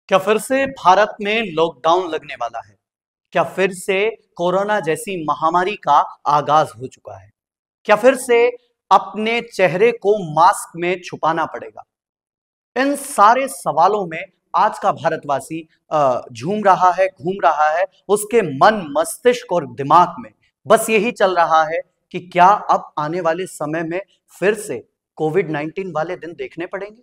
क्या फिर से भारत में लॉकडाउन लगने वाला है? क्या फिर से कोरोना जैसी महामारी का आगाज हो चुका है? क्या फिर से अपने चेहरे को मास्क में छुपाना पड़ेगा? इन सारे सवालों में आज का भारतवासी झूम रहा है, घूम रहा है। उसके मन, मस्तिष्क और दिमाग में बस यही चल रहा है कि क्या अब आने वाले समय में फिर से कोविड-19 वाले दिन देखने पड़ेंगे।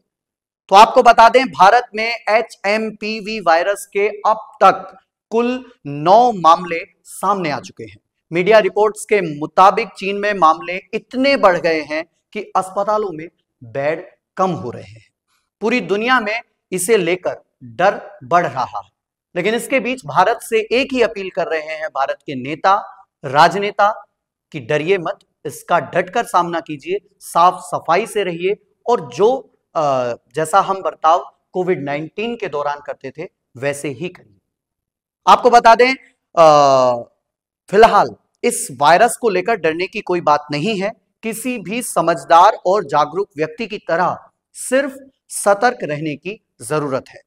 तो आपको बता दें, भारत में HMPV वायरस के अब तक कुल 9 मामले सामने आ चुके हैं। मीडिया रिपोर्ट्स के मुताबिक चीन में मामले इतने बढ़ गए हैं कि अस्पतालों में बेड कम हो रहे हैं। पूरी दुनिया में इसे लेकर डर बढ़ रहा है। लेकिन इसके बीच भारत से एक ही अपील कर रहे हैं भारत के नेता, राजनेता कि डरिए मत, इसका डटकर सामना कीजिए, साफ सफाई से रहिए और जो जैसा हम बर्ताव कोविड-19 के दौरान करते थे वैसे ही करिए। आपको बता दें, फिलहाल इस वायरस को लेकर डरने की कोई बात नहीं है। किसी भी समझदार और जागरूक व्यक्ति की तरह सिर्फ सतर्क रहने की जरूरत है।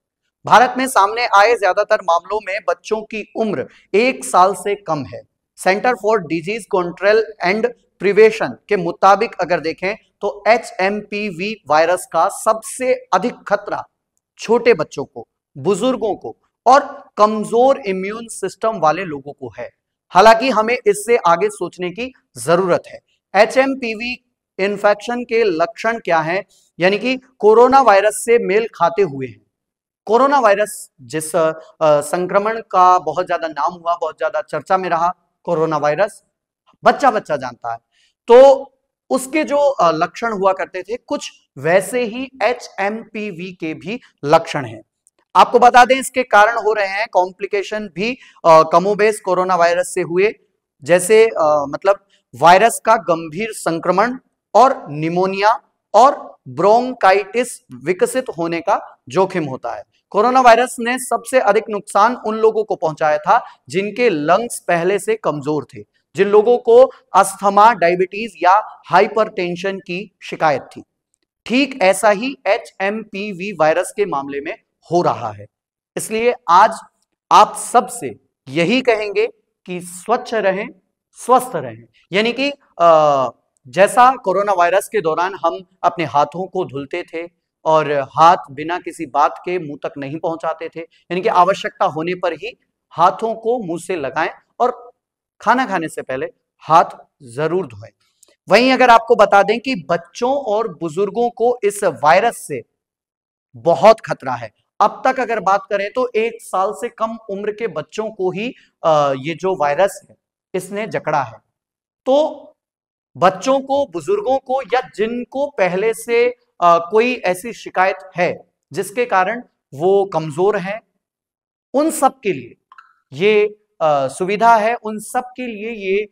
भारत में सामने आए ज्यादातर मामलों में बच्चों की उम्र 1 साल से कम है। Centre for disease control and prevention के मुताबिक अगर देखें तो HMPV वायरस का सबसे अधिक खतरा छोटे बच्चों को, बुजुर्गों को और कमजोर इम्यून सिस्टम वाले लोगों को है। हालांकि हमें इससे आगे सोचने की जरूरत है। HMPV इन्फेक्शन के लक्षण क्या हैं, यानी कि कोरोना वायरस से मेल खाते हुए हैं। कोरोना वायरस जिस संक्रमण का बहुत ज्यादा नाम हुआ, बहुत ज्यादा चर्चा में रहा, कोरोना वायरस बच्चा बच्चा जानता है, तो उसके जो लक्षण हुआ करते थे कुछ वैसे ही HMPV के भी लक्षण हैं। आपको बता दें, इसके कारण हो रहे हैं कॉम्प्लिकेशन भी कमोबेश कोरोना वायरस से हुए, जैसे मतलब वायरस का गंभीर संक्रमण और निमोनिया और ब्रोंकाइटिस विकसित होने का जोखिम होता है। कोरोना वायरस ने सबसे अधिक नुकसान उन लोगों को पहुंचाया था जिनके लंग्स पहले से कमजोर थे, जिन लोगों को अस्थमा, डायबिटीज या हाइपरटेंशन की शिकायत थी। ठीक ऐसा ही HMPV वायरस के मामले में हो रहा है। इसलिए आज आप सबसे यही कहेंगे कि स्वच्छ रहें, स्वस्थ रहें। यानी कि जैसा कोरोना वायरस के दौरान हम अपने हाथों को धुलते थे और हाथ बिना किसी बात के मुंह तक नहीं पहुंचाते थे, यानी कि आवश्यकता होने पर ही हाथों को मुंह से लगाएं और खाना खाने से पहले हाथ जरूर धोएं। वहीं अगर आपको बता दें कि बच्चों और बुजुर्गों को इस वायरस से बहुत खतरा है। अब तक अगर बात करें तो 1 साल से कम उम्र के बच्चों को ही ये जो वायरस है इसने जकड़ा है। तो बच्चों को, बुजुर्गों को या जिनको पहले से कोई ऐसी शिकायत है जिसके कारण वो कमजोर हैं, उन सब के लिए ये सुविधा है, उन सब के लिए ये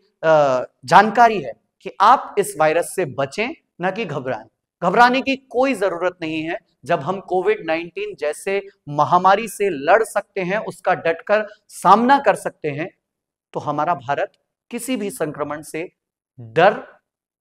जानकारी है कि आप इस वायरस से बचें, ना कि घबराएं। घबराने की कोई जरूरत नहीं है। जब हम कोविड-19 जैसे महामारी से लड़ सकते हैं, उसका डटकर सामना कर सकते हैं, तो हमारा भारत किसी भी संक्रमण से डर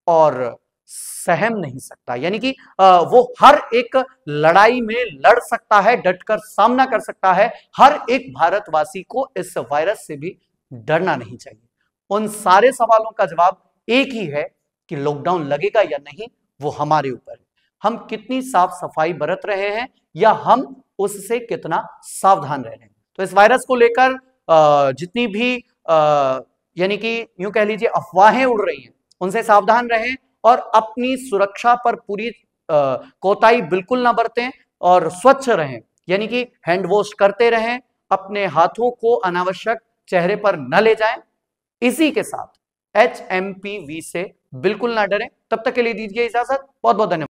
और सहम नहीं सकता। यानी कि वो हर एक लड़ाई में लड़ सकता है, डटकर सामना कर सकता है। हर एक भारतवासी को इस वायरस से भी डरना नहीं चाहिए। उन सारे सवालों का जवाब एक ही है कि लॉकडाउन लगेगा या नहीं, वो हमारे ऊपर है। हम कितनी साफ सफाई बरत रहे हैं या हम उससे कितना सावधान रह रहे हैं। तो इस वायरस को लेकर जितनी भी यानी कि यूं कह लीजिए अफवाहें उड़ रही हैं, उनसे सावधान रहें और अपनी सुरक्षा पर पूरी कोताही बिल्कुल ना बरतें और स्वच्छ रहें। यानी कि हैंड वॉश करते रहें, अपने हाथों को अनावश्यक चेहरे पर न ले जाएं। इसी के साथ HMPV से बिल्कुल ना डरें। तब तक के लिए दीजिए इजाजत। बहुत बहुत धन्यवाद।